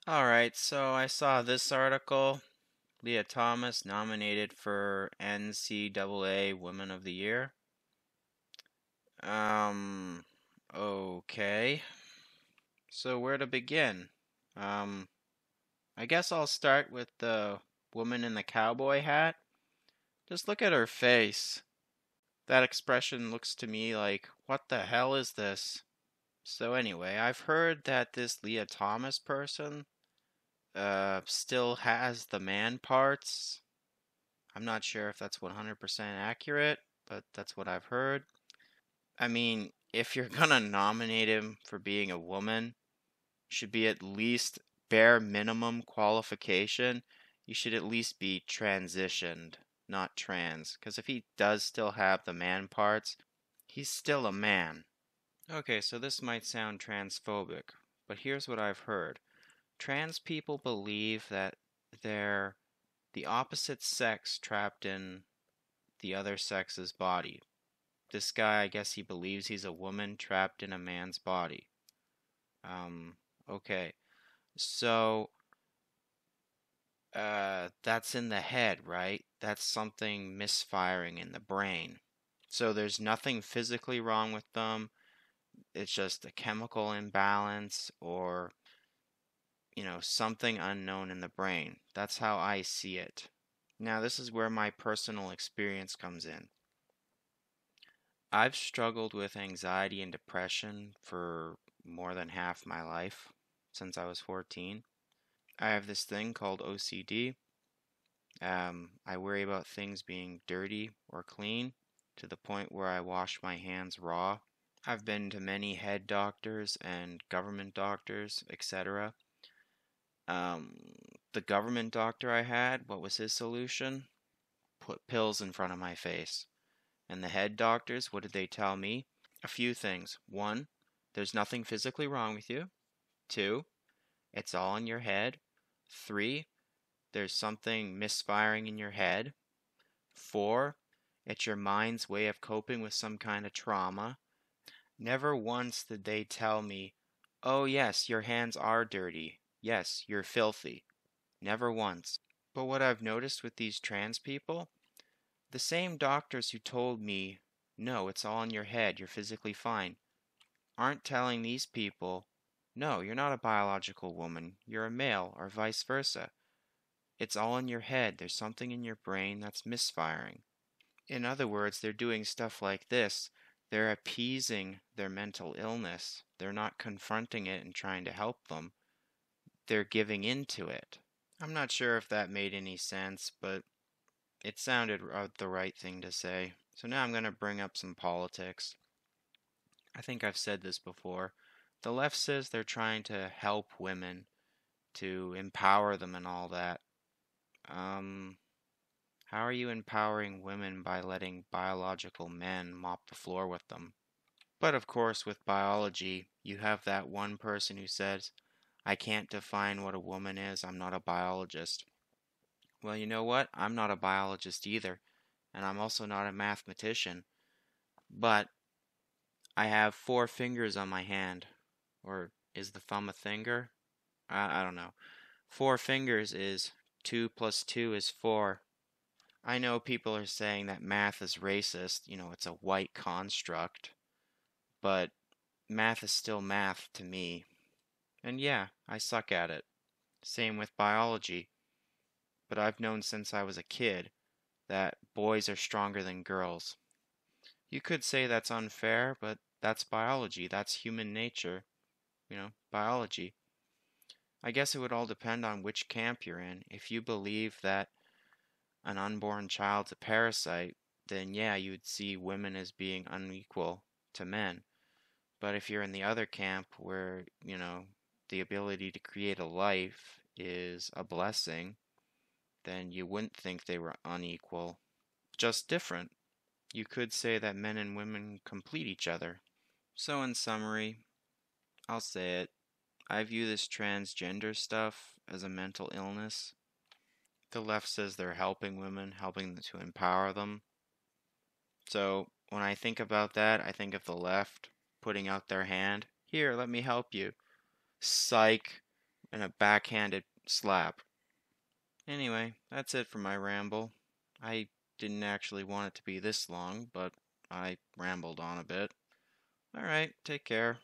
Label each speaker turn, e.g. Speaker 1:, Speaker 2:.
Speaker 1: Alright, so I saw this article. Leah Thomas nominated for NCAA Women of the Year. Um, okay. So where to begin? Um, I guess I'll start with the woman in the cowboy hat. Just look at her face. That expression looks to me like, what the hell is this? So anyway, I've heard that this Leah Thomas person, still has the man parts. I'm not sure if that's 100% accurate, but that's what I've heard. I mean, if you're gonna nominate him for being a woman, should be at least bare minimum qualification. You should at least be transitioned, not trans. Because if he does still have the man parts, he's still a man. Okay, so this might sound transphobic, but here's what I've heard. Trans people believe that they're the opposite sex trapped in the other sex's body. This guy, I guess he believes he's a woman trapped in a man's body. Um, okay. So, that's in the head, right? That's something misfiring in the brain. So there's nothing physically wrong with them. It's just a chemical imbalance or, something unknown in the brain. That's how I see it. Now, this is where my personal experience comes in. I've struggled with anxiety and depression for more than half my life, since I was 14. I have this thing called OCD. I worry about things being dirty or clean to the point where I wash my hands raw. I've been to many head doctors and government doctors, etc. The government doctor I had, what was his solution? Put pills in front of my face. And the head doctors, what did they tell me? A few things. One, there's nothing physically wrong with you. Two, it's all in your head. Three, there's something misfiring in your head. Four, it's your mind's way of coping with some kind of trauma. Never once did they tell me, oh, yes, your hands are dirty. Yes, you're filthy. Never once. But what I've noticed with these trans people, the same doctors who told me, no, it's all in your head, you're physically fine, aren't telling these people, no, you're not a biological woman, you're a male, or vice versa. It's all in your head, there's something in your brain that's misfiring. In other words, they're doing stuff like this. They're appeasing their mental illness. They're not confronting it and trying to help them. They're giving into it. I'm not sure if that made any sense, but it sounded the right thing to say. So now I'm going to bring up some politics. I think I've said this before. The left says they're trying to help women, to empower them and all that. Um, how are you empowering women by letting biological men mop the floor with them? But of course, with biology, you have that one person who says, I can't define what a woman is, I'm not a biologist. Well, you know what? I'm not a biologist either, and I'm also not a mathematician, but I have four fingers on my hand. Or is the thumb a finger? I don't know. Four fingers is 2 plus 2 is 4. I know people are saying that math is racist, it's a white construct, but math is still math to me. And yeah, I suck at it. Same with biology. But I've known since I was a kid that boys are stronger than girls. You could say that's unfair, but that's biology. That's human nature. Biology. I guess it would all depend on which camp you're in. If you believe that an unborn child's a parasite, then yeah, you would see women as being unequal to men. But if you're in the other camp where, the ability to create a life is a blessing, then you wouldn't think they were unequal, just different. You could say that men and women complete each other. So, in summary, I'll say it. I view this transgender stuff as a mental illness. The left says they're helping women, helping them to empower them. So, when I think about that, I think of the left putting out their hand. Here, let me help you. Psych. and a backhanded slap. Anyway, that's it for my ramble. I didn't actually want it to be this long, but I rambled on a bit. Alright, take care.